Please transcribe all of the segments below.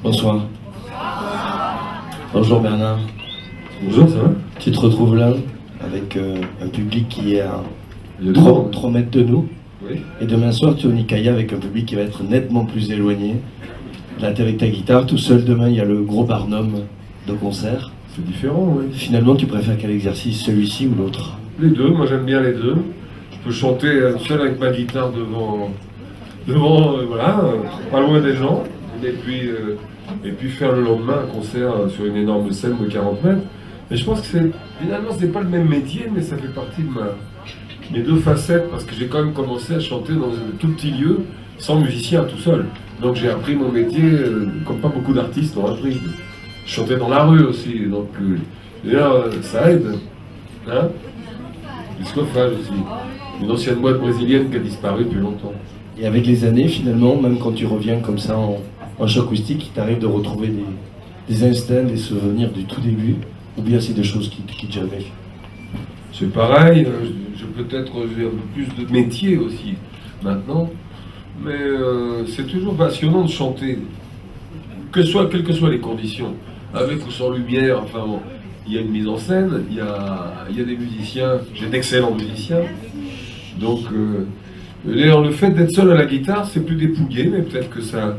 Bonsoir. Bonjour Bernard. Bonjour, ça va? Tu te retrouves là avec un public qui est à Il y a du monde. 3 mètres de nous. Oui. Et demain soir, tu es au Nikaya avec un public qui va être nettement plus éloigné. Là, tu es avec ta guitare tout seul. Demain, il y a le gros Barnum de concert. C'est différent, oui. Finalement, tu préfères quel exercice, celui-ci ou l'autre? Les deux, moi j'aime bien les deux. Je peux chanter seul avec ma guitare devant voilà, pas loin des gens. Et puis faire le lendemain un concert sur une énorme scène de 40 mètres. Mais je pense que finalement, c'est pas le même métier, mais ça fait partie de mes deux facettes, parce que j'ai quand même commencé à chanter dans un tout petit lieu, sans musicien, tout seul. Donc j'ai appris mon métier comme pas beaucoup d'artistes l'ont appris. Je chantais dans la rue aussi, donc ça aide. Hein? Discophage aussi. Une ancienne boîte brésilienne qui a disparu depuis longtemps. Et avec les années, finalement, même quand tu reviens comme ça en chant acoustique, il t'arrive de retrouver des instants, des souvenirs du tout début, ou bien c'est des choses qui te quittent jamais? C'est pareil, peut-être j'ai un peu plus de métier aussi maintenant, mais c'est toujours passionnant de chanter, quelles que soient les conditions, avec ou sans lumière, enfin bon, il y a une mise en scène, il y a des musiciens, j'ai d'excellents musiciens, donc d'ailleurs le fait d'être seul à la guitare, c'est plus dépouillé, mais peut-être que ça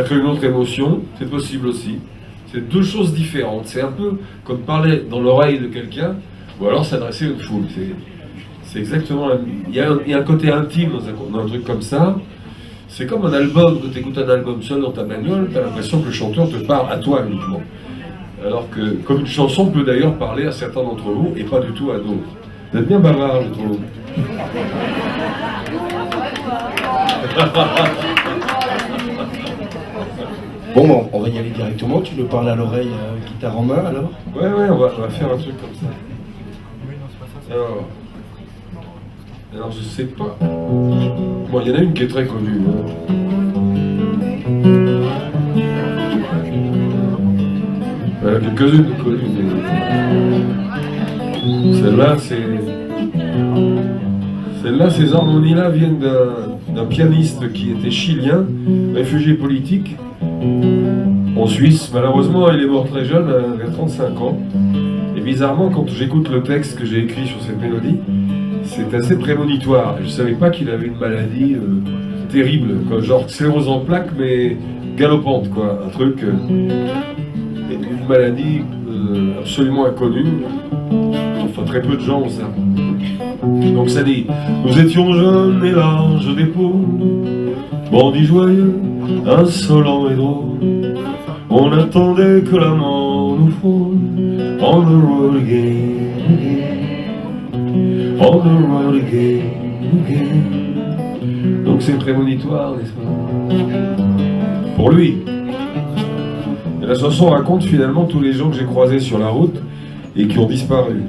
crée une autre émotion, c'est possible aussi. C'est deux choses différentes, c'est un peu comme parler dans l'oreille de quelqu'un, ou alors s'adresser à une foule. C'est exactement... Il y a un côté intime dans un truc comme ça. C'est comme un album, quand tu écoutes un album seul dans ta bagnole, tu as l'impression que le chanteur te parle à toi uniquement. Alors que, comme une chanson peut d'ailleurs parler à certains d'entre vous, et pas du tout à d'autres. Vous êtes bien bavard, je trouve. Bon, on va y aller directement. Tu nous parles à l'oreille, guitare en main, alors? Ouais, on va faire un truc comme ça. Alors je sais pas. Bon, il y en a une qui est très connue. Hein. Il y en a quelques-unes de connues. Celle-là, ces harmonies-là viennent d'un pianiste qui était chilien, réfugié politique, en Suisse. Malheureusement, il est mort très jeune, vers 35 ans. Et bizarrement, quand j'écoute le texte que j'ai écrit sur cette mélodie, c'est assez prémonitoire. Je ne savais pas qu'il avait une maladie terrible, quoi, genre sclérose en plaques, mais galopante, quoi. Un truc, une maladie absolument inconnue. Enfin, très peu de gens ont ça. Donc ça dit, nous étions jeunes et larges d'épaules, bandits joyeux, insolents et drôles. On attendait que la mort nous frôle. On the road again, on the road again. Donc c'est prémonitoire, n'est-ce pas? Pour lui. Et la chanson raconte finalement tous les gens que j'ai croisés sur la route et qui ont disparu.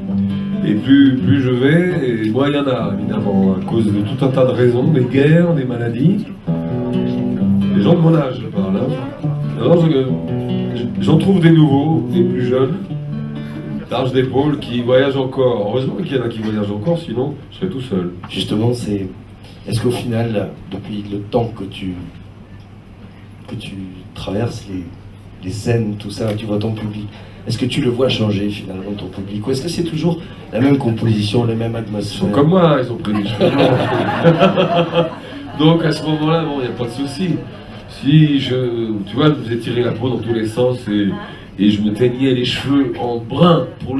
Et plus je vais, et moins il y en a, évidemment, à cause de tout un tas de raisons, des guerres, des maladies. Les gens de mon âge, je parle. Hein. Alors j'en trouve des nouveaux, des plus jeunes, larges d'épaules, qui voyagent encore. Heureusement qu'il y en a qui voyagent encore, sinon je serais tout seul. Justement, est-ce qu'au final, depuis le temps que tu traverses les scènes, tout ça, tu vois ton public, est-ce que tu le vois changer finalement ton public, ou est-ce que c'est toujours la même composition, les mêmes atmosphères? Ils sont comme moi, ils ont pris des cheveux blancs. Donc à ce moment-là, bon, il n'y a pas de souci. Si tu vois, je faisais tirer la peau dans tous les sens et je me teignais les cheveux en brun pour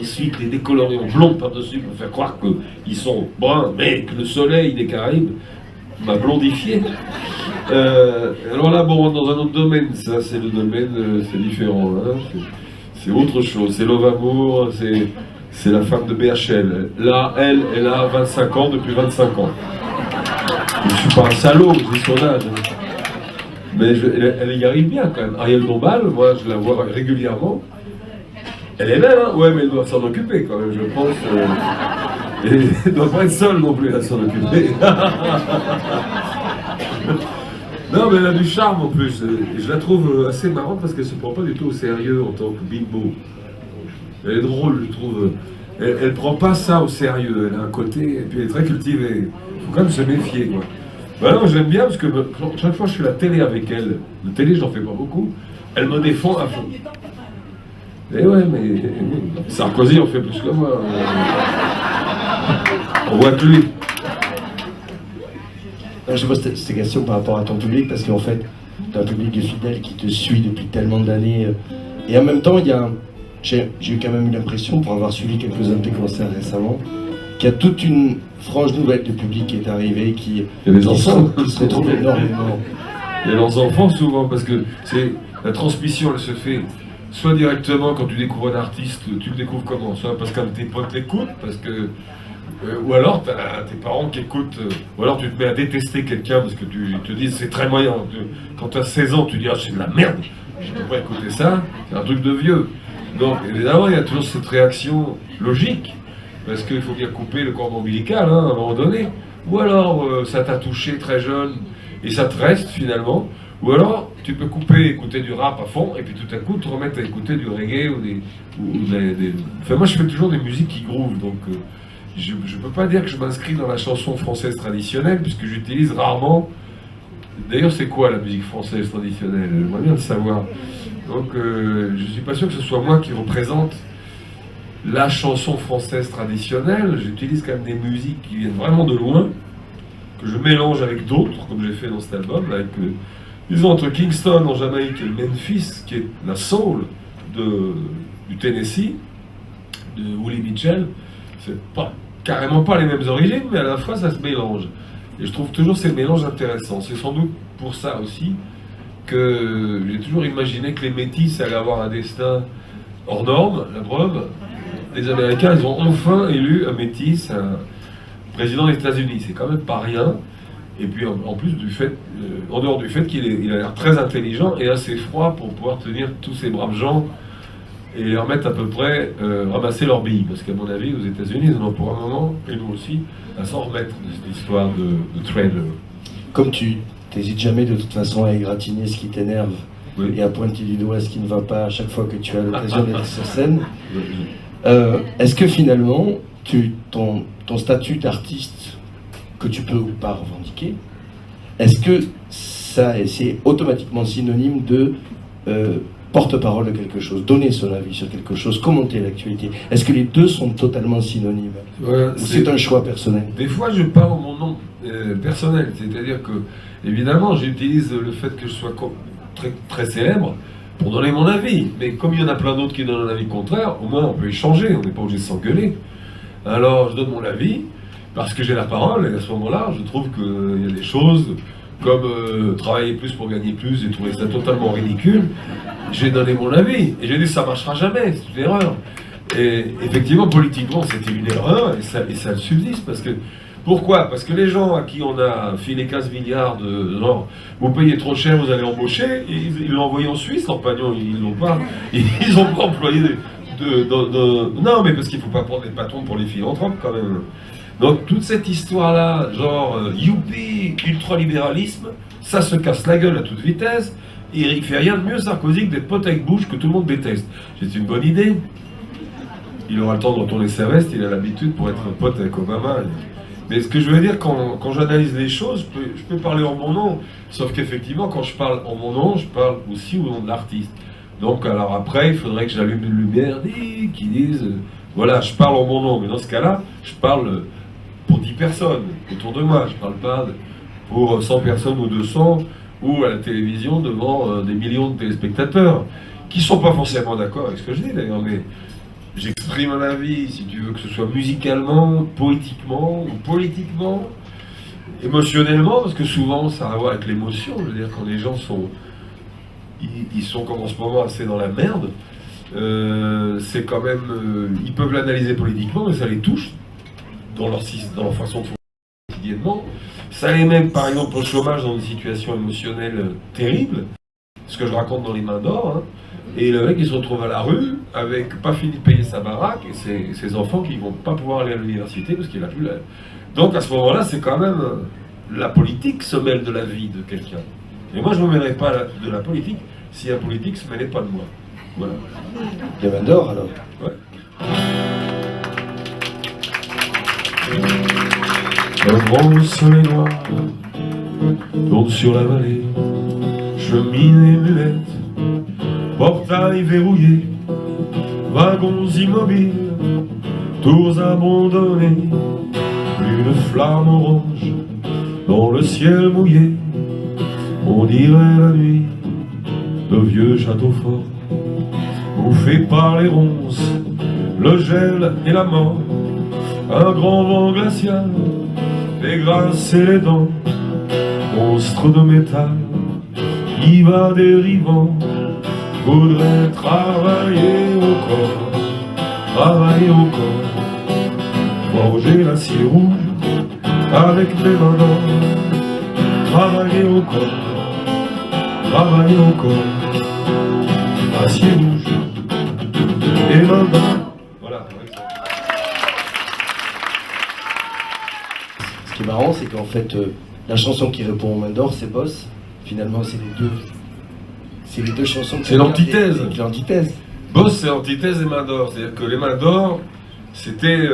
ensuite les décolorer en blond par-dessus pour faire croire qu'ils sont bruns, mais que le soleil des Caraïbes m'a blondifié. Alors là, bon, dans un autre domaine, ça c'est le domaine, c'est différent. Hein, c'est autre chose, c'est Love Amour, c'est la femme de BHL. Là, elle a 25 ans depuis 25 ans. Je ne suis pas un salaud, j'ai son âge. Mais elle y arrive bien quand même. Ariel Dombal, moi je la vois régulièrement. Elle est belle, hein? Ouais, mais elle doit s'en occuper quand même, je pense. Et elle ne doit pas être seule non plus à s'en occuper. Non, mais elle a du charme en plus. Et je la trouve assez marrante parce qu'elle ne se prend pas du tout au sérieux en tant que bimbo. Elle est drôle, je trouve. Elle ne prend pas ça au sérieux. Elle a un côté, et puis elle est très cultivée. Il faut quand même se méfier, quoi. Bah non, j'aime bien parce que chaque fois que je fais la télé avec elle, la télé j'en fais pas beaucoup, elle me défend à fond. Et ouais, mais Sarkozy en fait plus que moi. On voit que lui. Non, je pose cette question par rapport à ton public, parce qu'en fait, tu as un public fidèle qui te suit depuis tellement d'années. Et en même temps, j'ai eu quand même eu l'impression, pour avoir suivi quelques-uns de tes concerts récemment, qu'il y a toute une frange nouvelle de public qui est arrivée, qui se retrouve énormément. Il y a leurs enfants souvent, parce que la transmission, elle se fait soit directement quand tu découvres un artiste, tu le découvres comment? Soit parce qu'un de tes potes l'écoute, parce que ou alors tu as tes parents qui écoutent, ou alors tu te mets à détester quelqu'un parce que tu te dis c'est très moyen. Quand tu as 16 ans, tu dis ah c'est de la merde, je ne peux pas écouter ça, c'est un truc de vieux. Donc évidemment il y a toujours cette réaction logique, parce qu'il faut bien couper le cordon ombilical hein, à un moment donné. Ou alors ça t'a touché très jeune et ça te reste finalement. Ou alors tu peux écouter du rap à fond et puis tout à coup te remettre à écouter du reggae Enfin moi je fais toujours des musiques qui groove, donc je ne peux pas dire que je m'inscris dans la chanson française traditionnelle puisque j'utilise rarement. D'ailleurs c'est quoi la musique française traditionnelle? J'aimerais bien le savoir. Donc je ne suis pas sûr que ce soit moi qui représente la chanson française traditionnelle. J'utilise quand même des musiques qui viennent vraiment de loin, que je mélange avec d'autres, comme j'ai fait dans cet album, avec, disons, entre Kingston en Jamaïque et Memphis, qui est la soul du Tennessee, de Willie Mitchell. C'est pas carrément pas les mêmes origines, mais à la fois ça se mélange. Et je trouve toujours ces mélanges intéressants. C'est sans doute pour ça aussi que j'ai toujours imaginé que les métis allaient avoir un destin hors norme. La preuve, les Américains, ils ont enfin élu un métis, un président des États-Unis. C'est quand même pas rien. Et puis en plus du fait, en dehors du fait qu'il a l'air très intelligent et assez froid pour pouvoir tenir tous ces braves gens et les remettre à peu près, ramasser leurs billes. Parce qu'à mon avis, aux États-Unis, ils en ont pour un moment, et nous aussi, à s'en remettre de cette histoire de trader. Comme tu n'hésites jamais de toute façon à égratigner ce qui t'énerve oui. Et à pointer du doigt ce qui ne va pas à chaque fois que tu as l'occasion d'être sur scène, est-ce que finalement, ton statut d'artiste que tu peux ou pas revendiquer, est-ce que c'est automatiquement synonyme de porte-parole de quelque chose, donner son avis sur quelque chose, commenter l'actualité? Est-ce que les deux sont totalement synonymes? Ou c'est un choix personnel? Des fois, je parle en mon nom personnel, c'est-à-dire que, évidemment, j'utilise le fait que je sois très, très célèbre pour donner mon avis. Mais comme il y en a plein d'autres qui donnent un avis contraire, au moins on peut échanger, on n'est pas obligé de s'engueuler. Alors, je donne mon avis parce que j'ai la parole, et à ce moment-là, je trouve qu'il y a des choses comme travailler plus pour gagner plus, j'ai trouvé ça totalement ridicule. J'ai donné mon avis, et j'ai dit ça marchera jamais, c'est une erreur. Et effectivement, politiquement, c'était une erreur, et ça subsiste, parce que... Pourquoi? Parce que les gens à qui on a filé 15 milliards de... Non, vous payez trop cher, vous allez embaucher, et ils l'ont envoyé en Suisse, leur pagnon, ils n'ont pas employé Non, mais parce qu'il ne faut pas prendre des patrons pour les philanthropes, quand même. Donc toute cette histoire-là, genre youpi, ultralibéralisme, ça se casse la gueule à toute vitesse, et il fait rien de mieux Sarkozy que d'être pote avec Bush que tout le monde déteste. C'est une bonne idée. Il aura le temps de retourner sa veste, il a l'habitude pour être pote avec Obama. Mais ce que je veux dire, quand j'analyse les choses, je peux parler en mon nom, sauf qu'effectivement, quand je parle en mon nom, je parle aussi au nom de l'artiste. Donc alors après, il faudrait que j'allume une lumière qui disent, voilà, je parle en mon nom, mais dans ce cas-là, je parle pour 10 personnes autour de moi, je ne parle pas pour 100 personnes ou 200, ou à la télévision devant des millions de téléspectateurs, qui ne sont pas forcément d'accord avec ce que je dis d'ailleurs, mais j'exprime un avis, si tu veux, que ce soit musicalement, poétiquement, ou politiquement, émotionnellement, parce que souvent ça a à voir avec l'émotion, je veux dire, quand les gens sont, ils sont comme en ce moment assez dans la merde, c'est quand même, ils peuvent l'analyser politiquement, mais ça les touche dans leur façon de fonctionner quotidiennement. Ça les met, par exemple, au chômage dans une situation émotionnelle terrible, ce que je raconte dans Les Mains d'Or, hein. Et le mec il se retrouve à la rue avec pas fini de payer sa baraque et ses enfants qui vont pas pouvoir aller à l'université parce qu'il a plus la... Donc à ce moment-là, c'est quand même la politique se mêle de la vie de quelqu'un. Et moi je ne me mêlerais pas de la politique si la politique se mêlait pas de moi. Voilà. Les Mains d'Or alors. Ouais. Un gros soleil noir tourne sur la vallée, cheminée muette, portail verrouillé, wagons immobiles, tours abandonnées, plus de flammes oranges dans le ciel mouillé, on dirait la nuit de vieux châteaux forts, bouffés par les ronces, le gel et la mort, un grand vent glacial fait grasser les dents, monstre de métal qui va dérivant, voudrait travailler au corps, forger l'acier rouge avec mes mains d'or, travailler au corps, acier rouge et mains d'or. Voilà. Ce qui est marrant, c'est qu'en fait, la chanson qui répond aux mains d'or, c'est Boss. Finalement, c'est les deux chansons. C'est l'antithèse. L'antithèse. Boss, c'est l'antithèse des mains d'or. C'est-à-dire que les mains d'or, c'était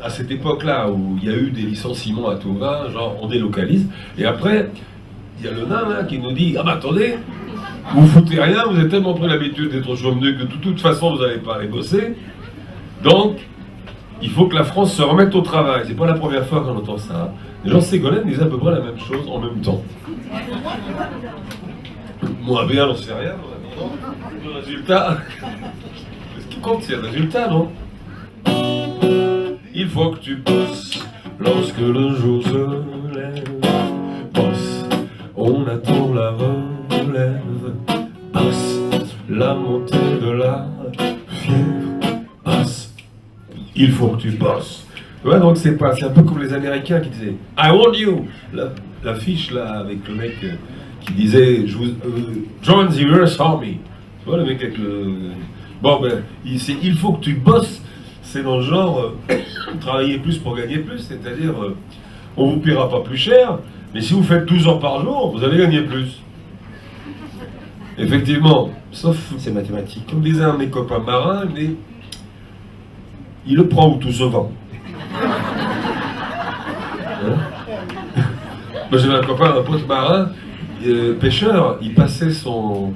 à cette époque-là où il y a eu des licenciements à tout va, genre on délocalise. Et après, il y a le nain là qui nous dit: ah bah attendez, vous foutez rien, vous avez tellement pris l'habitude d'être au chômage que de toute façon vous n'allez pas aller bosser. Donc, il faut que la France se remette au travail. C'est pas la première fois qu'on entend ça. Les gens de Ségolène disaient à peu près la même chose en même temps. Moi, bien, j'en sais rien. Le résultat, ce qui compte, c'est le résultat, non? Il faut que tu bosses lorsque le jour se lève. Bosse, on attend la relève. Bosse, la montée de la fièvre. Bosse, il faut que tu bosses. Ouais, donc c'est un peu comme les Américains qui disaient I want you. L'affiche là avec le mec qui disait Join the US Army. Tu vois le mec avec le. Bon ben, il faut que tu bosses. C'est dans le genre travailler plus pour gagner plus, c'est-à-dire on vous paiera pas plus cher, mais si vous faites 12 heures par jour, vous allez gagner plus. Effectivement, sauf c'est mathématique. Comme disait un de mes copains marins, il le prend où tout se vend. Hein? Moi j'avais un copain, un pote marin, pêcheur, il passait son.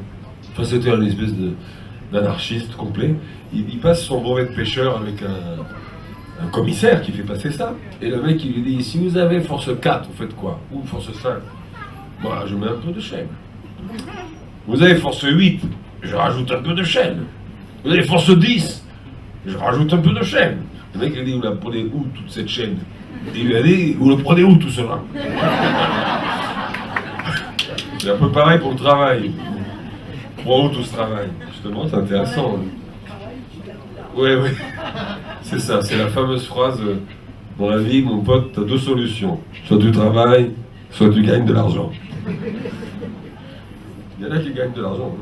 Enfin, c'était une espèce d'anarchiste complet. Il passe son brevet de pêcheur avec un commissaire qui fait passer ça. Et le mec il lui dit: si vous avez force 4, vous faites quoi? Ou force 5? Moi je mets un peu de chaîne. Vous avez force 8, je rajoute un peu de chaîne. Vous avez force 10, je rajoute un peu de chaîne. Le mec il dit: vous la prenez où toute cette chaîne? Et il lui a dit: vous le prenez où tout cela? C'est un peu pareil pour le travail. Pour où tout ce travail? Justement, c'est intéressant. Oui. C'est ça, c'est la fameuse phrase dans la vie, mon pote, tu as deux solutions. Soit tu travailles, soit tu gagnes de l'argent. Il y en a qui gagnent de l'argent.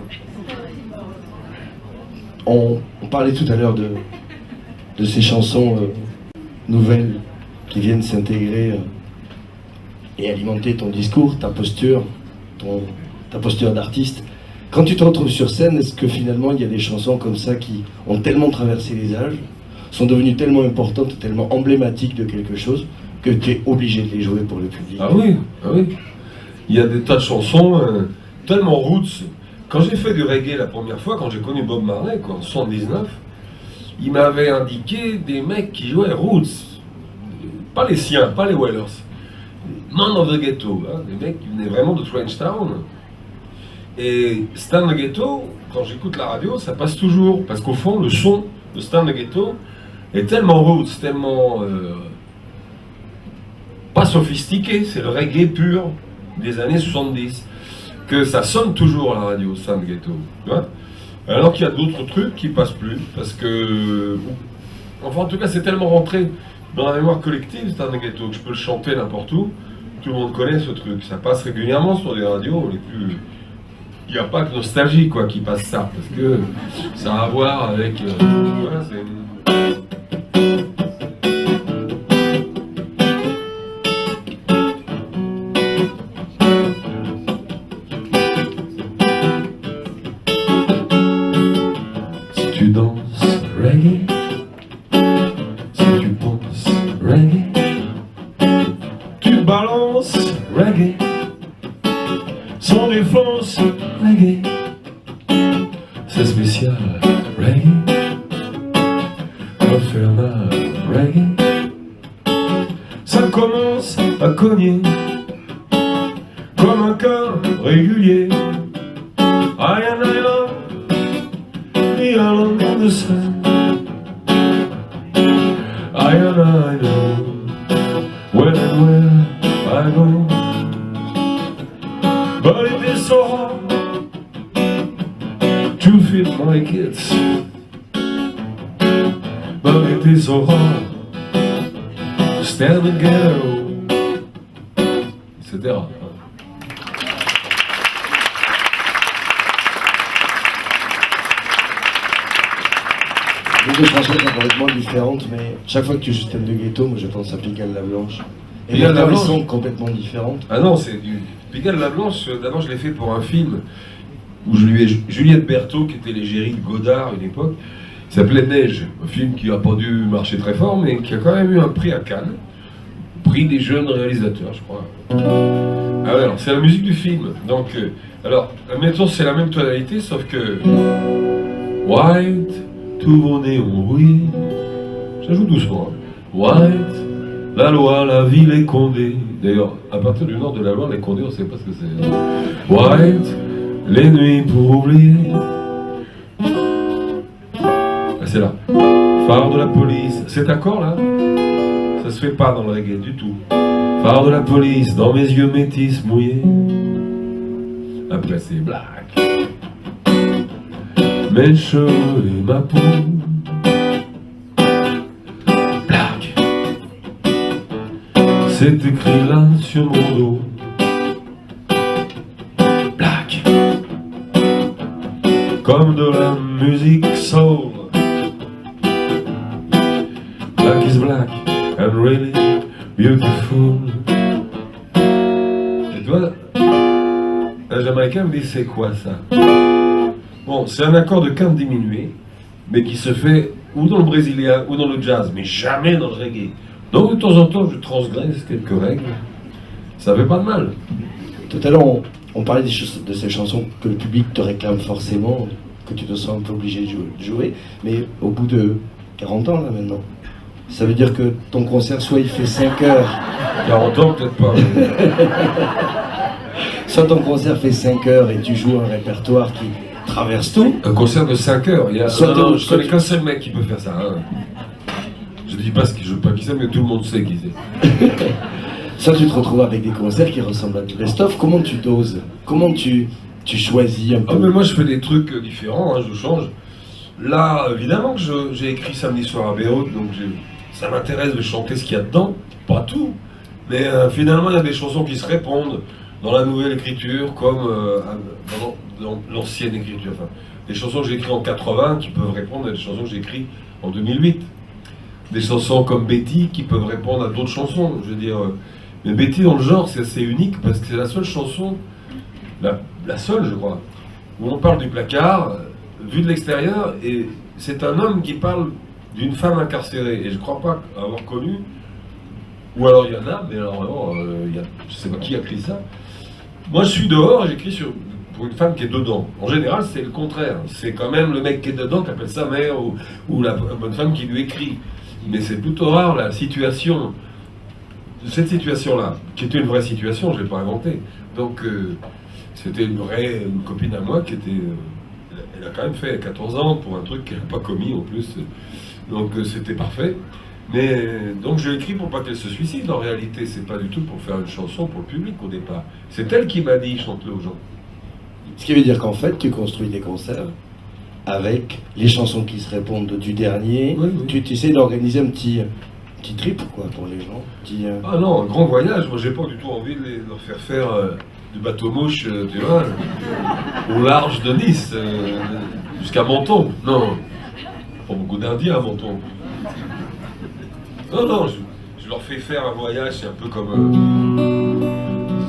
On parlait tout à l'heure de ces chansons nouvelles qui viennent s'intégrer et alimenter ton discours, ta posture d'artiste. Quand tu te retrouves sur scène, est-ce que finalement il y a des chansons comme ça qui ont tellement traversé les âges, sont devenues tellement importantes, tellement emblématiques de quelque chose, que tu es obligé de les jouer pour le public? Ah oui. Il y a des tas de chansons tellement roots. Quand j'ai fait du reggae la première fois, quand j'ai connu Bob Marley, en 79, il m'avait indiqué des mecs qui jouaient roots. Pas les siens, pas les Wailers. Man of the Ghetto, hein, des mecs qui venaient vraiment de Trenchtown. Et Stan the Ghetto, quand j'écoute la radio, ça passe toujours. Parce qu'au fond, le son de Stan the Ghetto est tellement roots, tellement pas sophistiqué, c'est le reggae pur des années 70, que ça sonne toujours à la radio, Stan the Ghetto. Tu vois, alors qu'il y a d'autres trucs qui passent plus, parce que. Enfin, en tout cas, c'est tellement rentré dans la mémoire collective, Stan the Ghetto, que je peux le chanter n'importe où. Tout le monde connaît ce truc. Ça passe régulièrement sur les radios les plus. Il n'y a pas que Nostalgie qui passe ça, parce que ça a à voir avec. Voilà, c'est. Si tu danses reggae, si tu penses reggae, tu balances reggae, sans défense, reggae. C'est spécial, reggae. Infernal, reggae. Ça commence à cogner comme un cœur régulier. I and I love the island of the sun. I and I know when and where I go. But it is so hard to feed my kids. But it is so hard to stand together, etc. Deux chansons sont complètement différentes, mais chaque fois que tu joues Système de Ghetto, moi je pense à Pigalle la Blanche. Et Pigalle la Blanche sont complètement différentes. Ah non, c'est du Pigalle la Blanche. D'abord, je l'ai fait pour un film où je lui ai Juliette Berthaud, qui était l'égérie de Godard à une époque, qui s'appelait Neige. Un film qui n'a pas dû marcher très fort, mais qui a quand même eu un prix à Cannes. Prix des jeunes réalisateurs, je crois. Ah ouais, alors c'est la musique du film. Donc, alors, admettons, c'est la même tonalité, sauf que White, tous vos néons rouillés. Ça joue doucement. Hein. White, la loi, la ville est Condé. D'ailleurs, à partir du nord de la loi, les Condés, on ne sait pas ce que c'est. White, les nuits pour oublier. Ah, c'est là. Phare de la police. Cet accord-là, ça se fait pas dans le reggae du tout. Phare de la police, dans mes yeux métis mouillés. Après, c'est black. Mes cheveux et ma peau. Black. C'est écrit là sur mon dos. Black. Comme de la musique soul. Black is black and really beautiful. Et toi, un Jamaïcain me dit c'est quoi ça? Bon, c'est un accord de quinte diminué, mais qui se fait ou dans le brésilien ou dans le jazz, mais jamais dans le reggae. Donc de temps en temps, je transgresse quelques règles. Ça fait pas de mal. Tout à l'heure, on parlait de ces chansons que le public te réclame forcément, que tu te sens un peu obligé de jouer, mais au bout de 40 ans là maintenant, ça veut dire que ton concert, soit il fait 5 heures... 40 ans, peut-être pas. Soit ton concert fait 5 heures et tu joues un répertoire qui traverse tout. Un concert de 5 heures, il y a... non, je connais qu'un seul mec qui peut faire ça. Hein. Je dis pas je veux pas qui c'est, mais tout le monde sait qui c'est. Soit tu te retrouves avec des concerts qui ressemblent à du best-of. Comment tu doses? Comment tu choisis un peu? Ah mais moi je fais des trucs différents, hein, je change. Là, évidemment que j'ai écrit Samedi soir à Beyrouth, donc ça m'intéresse de chanter ce qu'il y a dedans. Pas tout, mais finalement il y a des chansons qui se répondent dans la nouvelle écriture comme dans l'ancienne écriture. Enfin, des chansons que j'ai écrites en 80 qui peuvent répondre à des chansons que j'ai écrites en 2008. Des chansons comme Betty qui peuvent répondre à d'autres chansons. Je veux dire, mais Betty dans le genre c'est assez unique parce que c'est la seule chanson, la seule je crois, où on parle du placard vu de l'extérieur et c'est un homme qui parle d'une femme incarcérée et je crois pas avoir connu, ou alors il y en a, mais alors je sais pas qui a écrit ça. Moi je suis dehors et j'écris pour une femme qui est dedans. En général c'est le contraire, c'est quand même le mec qui est dedans qui appelle sa mère ou la bonne femme qui lui écrit. Mais c'est plutôt rare la situation, cette situation-là, qui était une vraie situation, je ne l'ai pas inventée. Donc c'était une copine à moi qui était... elle a quand même fait 14 ans pour un truc qu'elle n'a pas commis en plus. Donc c'était parfait. Mais donc je l'ai écrit pour pas qu'elle se suicide. En réalité, c'est pas du tout pour faire une chanson pour le public au départ. C'est elle qui m'a dit chante-le aux gens. Ce qui veut dire qu'en fait, tu construis des concerts avec les chansons qui se répondent du dernier. Oui, oui. Tu essaies d'organiser un petit trip quoi, pour les gens. Ah non, un grand voyage. Moi, j'ai pas du tout envie de leur faire du bateau mouche, tu vois, au large de Nice, jusqu'à Menton. Non, pas beaucoup d'Indiens à Menton. Non, je leur fais faire un voyage, c'est un peu comme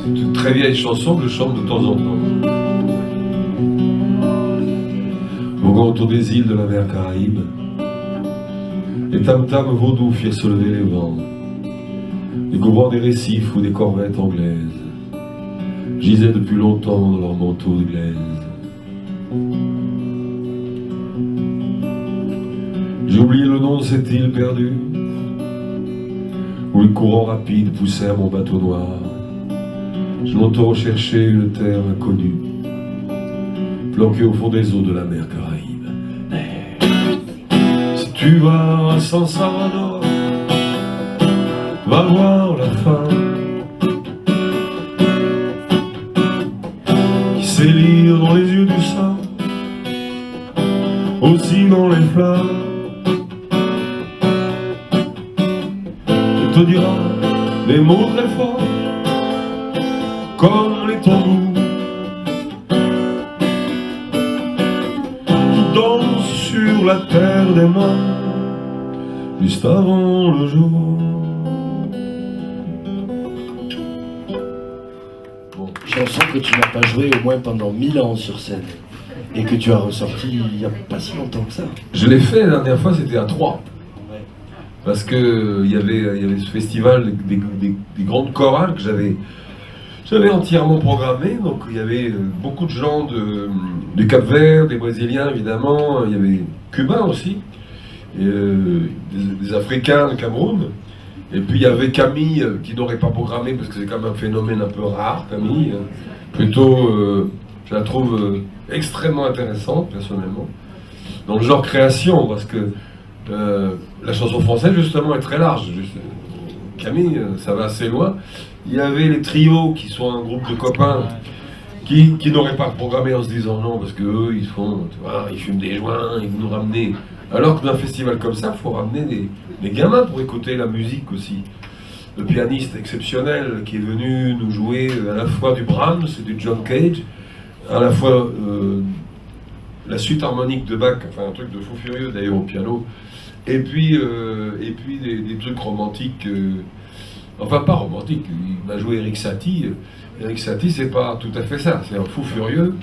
c'est une très vieille chanson que je chante de temps en temps. Voguant autour des îles de la mer Caraïbe, les tam-tams vaudous firent se lever les vents, découvrant des récifs ou des corvettes anglaises. gisaient depuis longtemps dans leur manteau de glaise. J'ai oublié le nom de cette île perdue, où les courants rapides poussèrent mon bateau noir. Je l'entends chercher une terre inconnue, planquée au fond des eaux de la mer Caraïbe. Mais si tu vas à San Salvador, va voir la femme qui sait lire dans les yeux du sang, aussi dans les flammes. Elle te dira des mots très forts comme les tambours qui dansent sur la terre des morts juste avant le jour. Chanson que tu n'as pas jouée au moins pendant 1000 ans sur scène et que tu as ressorti il n'y a pas si longtemps que ça. Je l'ai fait la dernière fois, c'était à Troyes. Parce qu'il y avait ce festival des grandes chorales que j'avais entièrement programmé. Donc il y avait beaucoup de gens du Cap-Vert, des Brésiliens évidemment, il y avait Cubains aussi, et, des Africains, du Cameroun. Et puis il y avait Camille qui n'aurait pas programmé parce que c'est quand même un phénomène un peu rare, Camille. Plutôt, je la trouve extrêmement intéressante personnellement. Dans le genre création, parce que la chanson française justement est très large. Camille, ça va assez loin. Il y avait les trios qui sont un groupe de copains qui n'auraient pas programmé en se disant non parce qu'eux ils font, tu vois, ils fument des joints, ils nous ramener. Alors que dans un festival comme ça, il faut ramener des gamins pour écouter la musique aussi. Le pianiste exceptionnel qui est venu nous jouer à la fois du Brahms et du John Cage, à la fois la suite harmonique de Bach, enfin un truc de fou furieux d'ailleurs au piano, et puis des trucs romantiques, enfin pas romantiques, il m'a joué Erik Satie. Erik Satie c'est pas tout à fait ça, c'est un fou furieux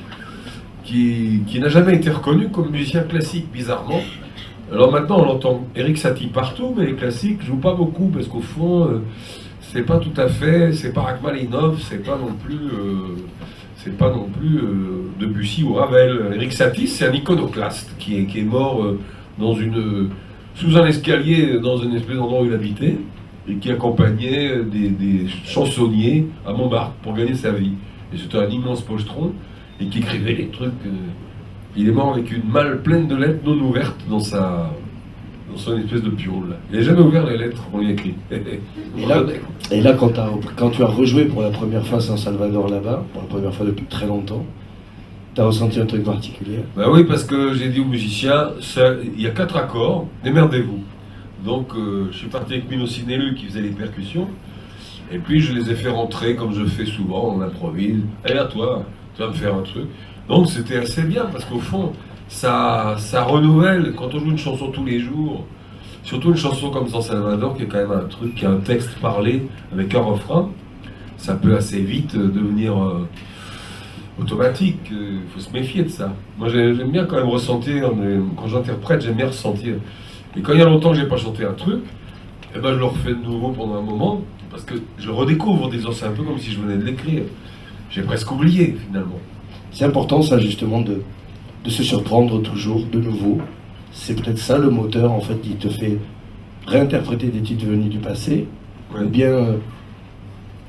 qui n'a jamais été reconnu comme musicien classique, bizarrement. Alors maintenant on entend Erik Satie partout, mais les classiques jouent pas beaucoup, parce qu'au fond, c'est pas tout à fait, c'est pas Rachmaninov, c'est pas non plus Debussy ou Ravel. Erik Satie, c'est un iconoclaste qui est mort sous un escalier dans une espèce d'endroit où il habitait, et qui accompagnait des chansonniers à Montmartre pour gagner sa vie. Et c'était un immense pochetron, et qui écrivait des trucs. Il est mort avec une malle pleine de lettres non ouvertes dans son espèce de piole. Il n'a jamais ouvert les lettres qu'on lui a écrites. Et là quand tu as rejoué pour la première fois San Salvador là-bas, pour la première fois depuis très longtemps, tu as ressenti un truc particulier? Ben oui, parce que j'ai dit aux musiciens, il y a 4 accords, démerdez-vous. Donc je suis parti avec Mino Sinelu qui faisait les percussions, et puis je les ai fait rentrer comme je fais souvent, on improvise. Allez à toi, tu vas me faire un truc. Donc c'était assez bien, parce qu'au fond, ça renouvelle. Quand on joue une chanson tous les jours, surtout une chanson comme San Salvador, qui est quand même un truc, qui a un texte parlé avec un refrain, ça peut assez vite devenir automatique. Il faut se méfier de ça. Moi j'aime bien quand même ressentir, quand j'interprète, j'aime bien ressentir. Et quand il y a longtemps que j'ai pas chanté un truc, eh ben je le refais de nouveau pendant un moment, parce que je le redécouvre en disant c'est un peu comme si je venais de l'écrire. J'ai presque oublié finalement. C'est important ça justement de se surprendre toujours de nouveau. C'est peut-être ça le moteur en fait qui te fait réinterpréter des titres venus du passé, ouais. Ou bien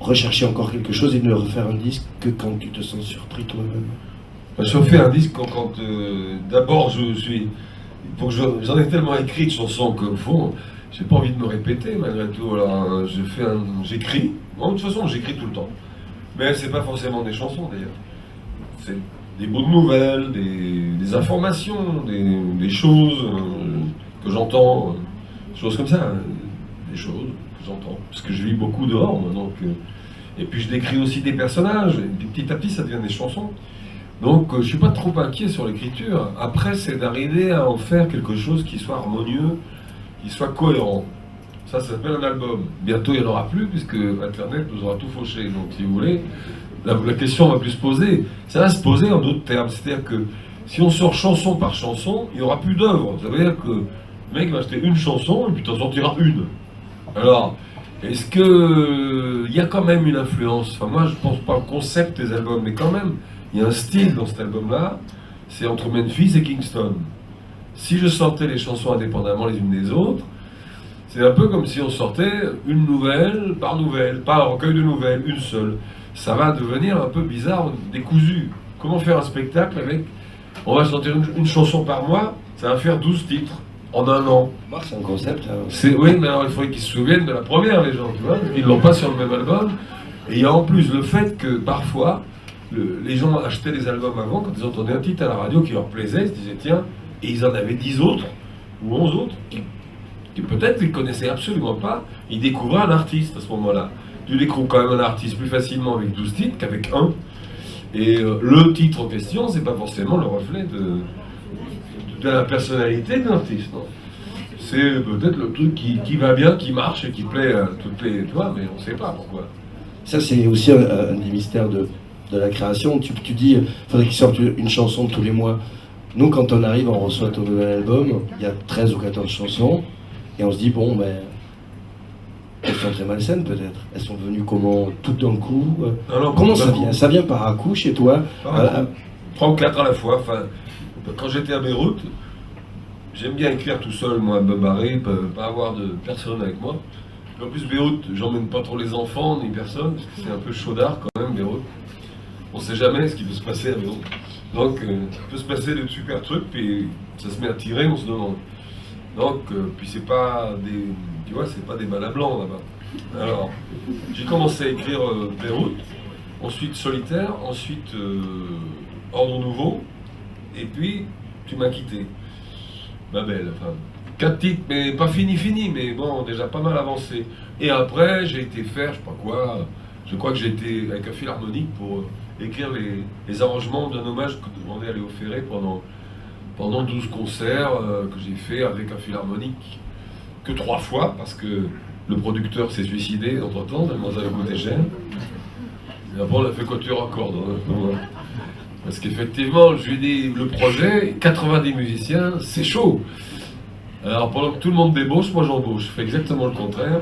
rechercher encore quelque chose et ne refaire un disque que quand tu te sens surpris toi-même. Je fais un disque quand d'abord j'en ai tellement écrit de chansons qu'au fond j'ai pas envie de me répéter malgré tout. Alors j'écris. Bon, de toute façon j'écris tout le temps, mais c'est pas forcément des chansons d'ailleurs. C'est des bouts de nouvelles, des informations, des choses que j'entends, des choses comme ça, des choses que j'entends, parce que je lis beaucoup dehors, moi, donc, et puis je décris aussi des personnages, et petit à petit ça devient des chansons. Donc je suis pas trop inquiet sur l'écriture. Après c'est d'arriver à en faire quelque chose qui soit harmonieux, qui soit cohérent. Ça s'appelle un album. Bientôt il n'y en aura plus, puisque Internet nous aura tout fauché, donc si vous voulez, la question va plus se poser. Ça va se poser en d'autres termes. C'est-à-dire que si on sort chanson par chanson, il n'y aura plus d'œuvre. Ça veut dire que le mec va acheter une chanson et puis t'en sortira une. Alors, Est-ce que il y a quand même une influence? Enfin, moi, je pense pas au concept des albums, mais quand même, il y a un style dans cet album-là. C'est entre Memphis et Kingston. Si je sortais les chansons indépendamment les unes des autres, c'est un peu comme si on sortait une nouvelle, pas un recueil de nouvelles, une seule. Ça va devenir un peu bizarre, décousu. Comment faire un spectacle avec... On va chanter une chanson par mois, ça va faire 12 titres en un an. C'est un concept. Oui, mais alors il faudrait qu'ils se souviennent de la première, les gens, tu vois. Ils ne l'ont pas sur le même album. Et il y a en plus le fait que parfois, les gens achetaient les albums avant, quand ils entendaient un titre à la radio qui leur plaisait, ils se disaient tiens, et ils en avaient 10 autres, ou 11 autres, qui peut-être ils ne connaissaient absolument pas. Ils découvraient un artiste à ce moment-là. Tu découvres quand même un artiste plus facilement avec 12 titres qu'avec un. Et le titre en question, c'est pas forcément le reflet de la personnalité de l'artiste. C'est peut-être le truc qui va bien, qui marche et qui plaît à toutes les... Tu vois, mais on ne sait pas pourquoi. Ça, c'est aussi un des mystères de la création. Tu dis, il faudrait qu'il sorte une chanson tous les mois. Nous, quand on arrive, on reçoit ton nouvel album, il y a 13 ou 14 chansons, et on se dit, bon, ben... Elles sont très malsaines peut-être. Elles sont venues comment? Tout d'un coup comment ça vient? Ça vient par à-coup chez toi? 3 ou 4 à la fois. Enfin, quand j'étais à Beyrouth, j'aime bien écrire tout seul, moi, me barrer, pas avoir de personne avec moi. En plus, Beyrouth, j'emmène pas trop les enfants ni personne, parce que c'est un peu chaudard quand même, Beyrouth. On sait jamais ce qui peut se passer à Beyrouth. Donc, il peut se passer de super trucs, puis ça se met à tirer, on se demande. Donc, puis c'est pas des... Tu vois, c'est pas des balles à blanc là-bas. Alors, j'ai commencé à écrire Beyrouth, ensuite Solitaire, ensuite Ordre Nouveau, et puis Tu m'as quitté. Ma belle, enfin, 4 titres, mais pas fini, mais bon, déjà pas mal avancé. Et après, j'ai été faire, je sais pas quoi, je crois que j'ai été avec un philharmonique pour écrire les arrangements d'un hommage que je demandais à Léo Ferré pendant 12 concerts que j'ai fait avec un philharmonique. Que 3 fois, parce que le producteur s'est suicidé entre-temps, tellement ça avait coûté cher. Et après, on a fait Couture à cordes. Parce qu'effectivement, je lui ai dit, le projet, 90 musiciens, c'est chaud. Alors, pendant que tout le monde débauche, moi j'embauche. Je fais exactement le contraire.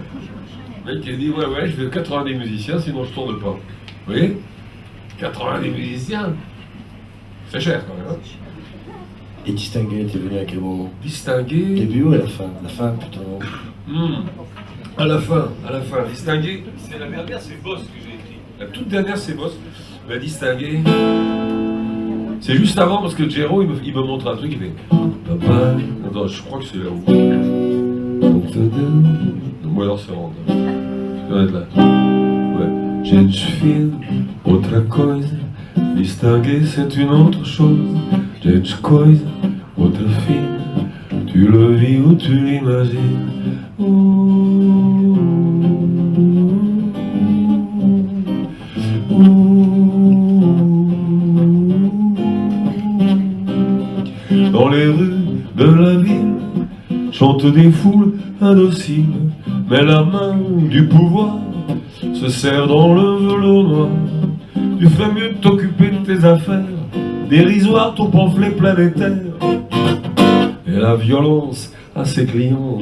Le mec, il a dit, ouais, je veux 90 musiciens, sinon je tourne pas. Vous voyez 90 musiciens, c'est cher quand même. Hein. Et Distingué, t'es venu à quel moment? Distingué. Début ou à la fin? La fin, putain. À la fin. Distingué. C'est la dernière, c'est Boss que j'ai écrit. La toute dernière, c'est Boss. La Distingué. C'est juste avant parce que Jero, il me montre un truc, il fait. Papa. Attends, je crois que c'est là-haut. Ou alors c'est rond. Je dois être là. Ouais. Gente fine, outra coisa. Distinguer, c'est une autre chose. Gente coisa, outra fine. Tu le vis ou tu l'imagines. Dans les rues de la ville, chantent des foules indociles, mais la main du pouvoir se serre dans le velours noir. Tu ferais mieux de t'occuper de tes affaires, dérisoire ton pamphlet planétaire. Et la violence a ses clients.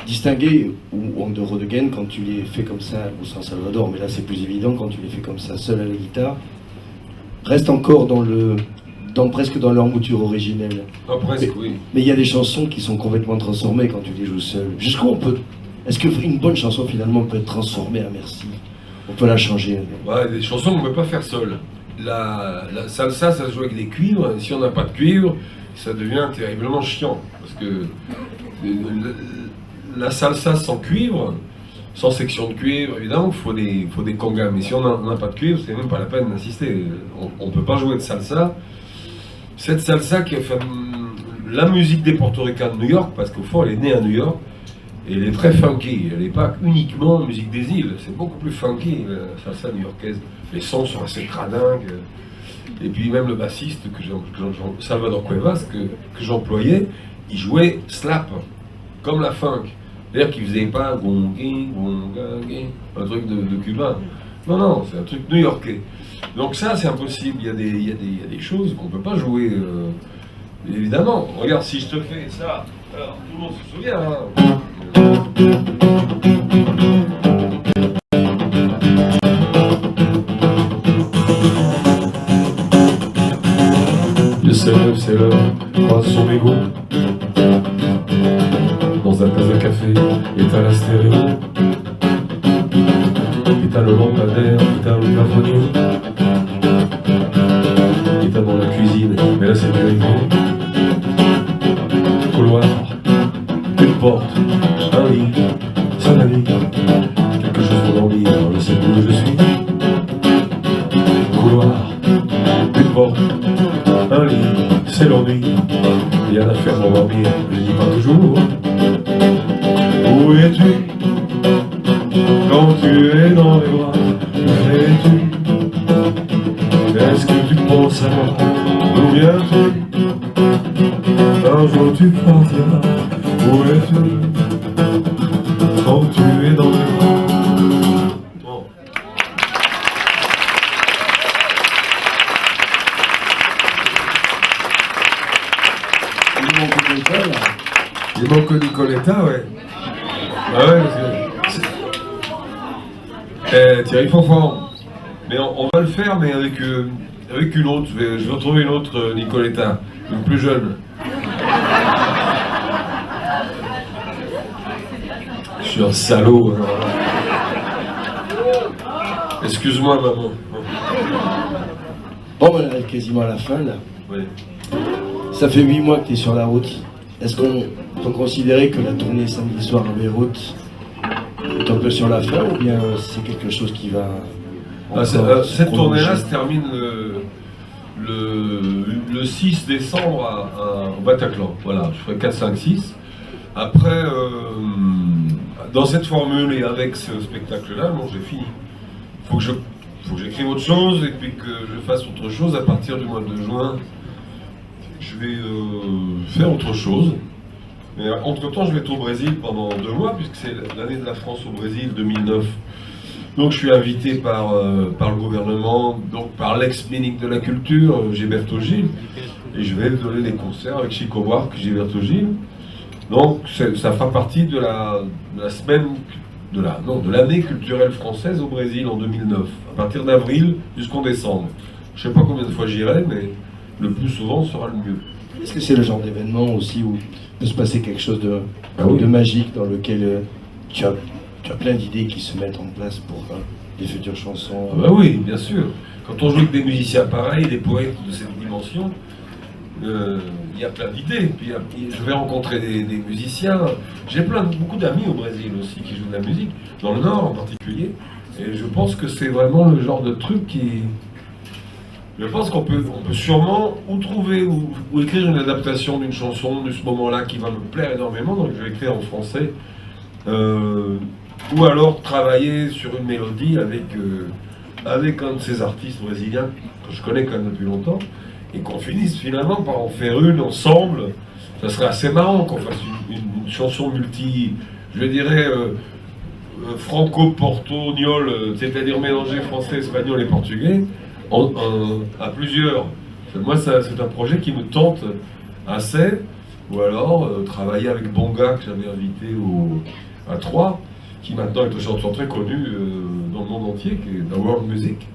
Distingué ou On the Road Again, quand tu les fais comme ça au San Salvador, mais là c'est plus évident quand tu les fais comme ça seul à la guitare, reste encore presque dans leur mouture originelle. Ah, presque, oui. Mais il y a des chansons qui sont complètement transformées quand tu les joues seul. Jusqu'où on peut... Est-ce qu'une bonne chanson finalement peut être transformée à merci? On peut la changer. Ouais, des chansons qu'on ne peut pas faire seul. La salsa, ça se joue avec des cuivres. Et si on n'a pas de cuivre, ça devient terriblement chiant. Parce que la salsa sans cuivre, sans section de cuivre, évidemment, il faut des congas. Mais si on n'a pas de cuivre, c'est même pas la peine d'insister. On ne peut pas jouer de salsa. Cette salsa qui a fait la musique des Portoricains de New York, parce qu'au fond, elle est née à New York, et elle est très funky. Elle n'est pas uniquement musique des îles, c'est beaucoup plus funky, la salsa new-yorkaise. Les sons sont assez cradingues. Et puis même le bassiste, Salvador Cuevas, que j'employais, il jouait slap, comme la funk. C'est-à-dire qu'il faisait pas un truc de cubain. Non, non, c'est un truc new-yorkais. Donc ça, c'est impossible. Il y a des choses qu'on ne peut pas jouer, évidemment. Regarde, si je te fais ça, alors tout le monde se souvient, hein. Le 7-9, c'est l'heure, croise son mégot. Dans un tasse de café, éteint la stéréo. Éteint le lampadaire, éteint le plafonnier. Éteint dans la cuisine, mais là c'est mieux. Couloir, une porte, un lit, c'est la nuit. Quelque chose pour dormir, je sais plus où je suis. Couloir, une porte, un lit, c'est l'ennui. Il y a l'affaire pour dormir, je dis pas toujours. Où es-tu quand tu es dans mes bras? Où es-tu? Est-ce que tu penses à moi? D'où viens-tu? Un jour tu partiras. Où es-tu quand tu es dans mes bras? Bon. Il manque Nicoletta, ouais. Ah ouais, Thierry Fonfort. Mais on va le faire, mais avec une autre. Je vais retrouver une autre Nicoletta, une plus jeune. Je suis un salaud. Hein. Excuse-moi, maman. Bon, on arrive quasiment à la fin, là. Oui. Ça fait 8 mois que tu es sur la route. Est-ce qu'on peut considérer que la tournée samedi soir à Beyrouth est un peu sur la fin, ou bien c'est quelque chose qui va... Cette tournée-là se termine le 6 décembre au Bataclan. Voilà, je ferai 4, 5, 6. Après, dans cette formule et avec ce spectacle-là, bon, j'ai fini. Faut que j'écrive autre chose et puis que je fasse autre chose à partir du mois de juin. Je vais faire autre chose. Mais entre-temps, je vais être au Brésil pendant 2 mois, puisque c'est l'année de la France au Brésil 2009. Donc je suis invité par le gouvernement, donc par l'ex-ministre de la Culture, Gilberto Gil, et je vais donner des concerts avec Chico Buarque, Gilberto Gil. Donc ça fera partie de la semaine, de l'année culturelle française au Brésil en 2009, à partir d'avril jusqu'en décembre. Je ne sais pas combien de fois j'irai, mais le plus souvent sera le mieux. Est-ce que c'est le genre d'événement aussi où peut se passer quelque chose de magique, dans lequel tu as plein d'idées qui se mettent en place pour des futures chansons? Bah oui, bien sûr. Quand on joue avec des musiciens pareils, des poètes de cette dimension, il y a plein d'idées. Puis je vais rencontrer des musiciens. J'ai beaucoup d'amis au Brésil aussi qui jouent de la musique, dans le Nord en particulier. Et je pense que c'est vraiment le genre de truc qui... Je pense qu'on peut sûrement trouver ou écrire une adaptation d'une chanson de ce moment-là qui va me plaire énormément, donc je vais écrire en français. Ou alors travailler sur une mélodie avec un de ces artistes brésiliens que je connais quand même depuis longtemps, et qu'on finisse finalement par en faire une ensemble. Ça serait assez marrant qu'on fasse une chanson je dirais, franco-portugnole, c'est-à-dire mélanger français, espagnol et portugais, à plusieurs. Moi, c'est un projet qui me tente assez. Ou alors travailler avec Bonga, que j'avais invité à Troyes, qui maintenant est un chanteur très connu dans le monde entier, qui est dans World Music,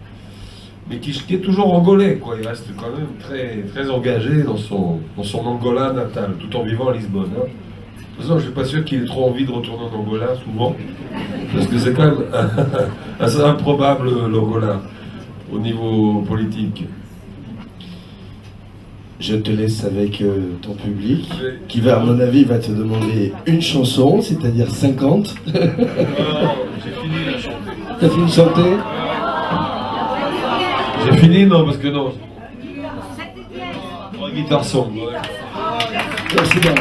mais qui est toujours angolais, quoi. Il reste quand même très, très engagé dans son Angola natal, tout en vivant à Lisbonne. Hein. De toute façon, je ne suis pas sûr qu'il ait trop envie de retourner en Angola, souvent, parce que c'est quand même assez improbable, l'Angola, au niveau politique. Je te laisse avec ton public, qui va, à mon avis, va te demander une chanson, c'est-à-dire 50. Non, j'ai fini de chanter. T'as fini de chanter? J'ai fini, non, parce que non. Oh, guitare song. Ouais. Merci bien.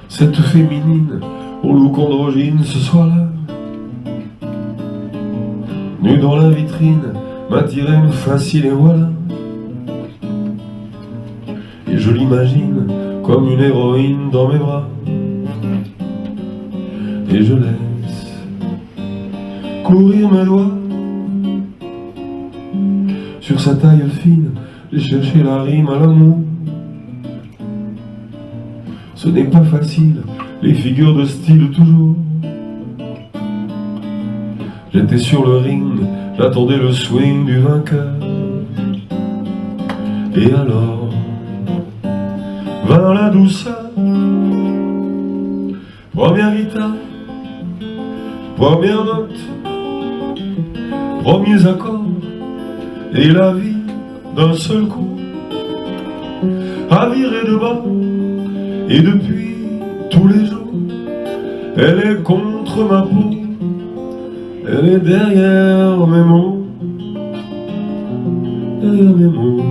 Cette féminine, au look androgyne ce soir-là, nu dans la vitrine, m'attirait une facile et voilà. Et je l'imagine comme une héroïne dans mes bras. Et je laisse courir mes doigts sur sa taille fine, j'ai cherché la rime à l'amour. Ce n'est pas facile, les figures de style toujours. J'étais sur le ring, j'attendais le swing du vainqueur. Et alors vint la douceur. Première guitare, première note, premiers accords, et la vie d'un seul coup a viré de bas. Et depuis tous les jours, elle est contre ma peau, elle est derrière mes mots, derrière mes mots.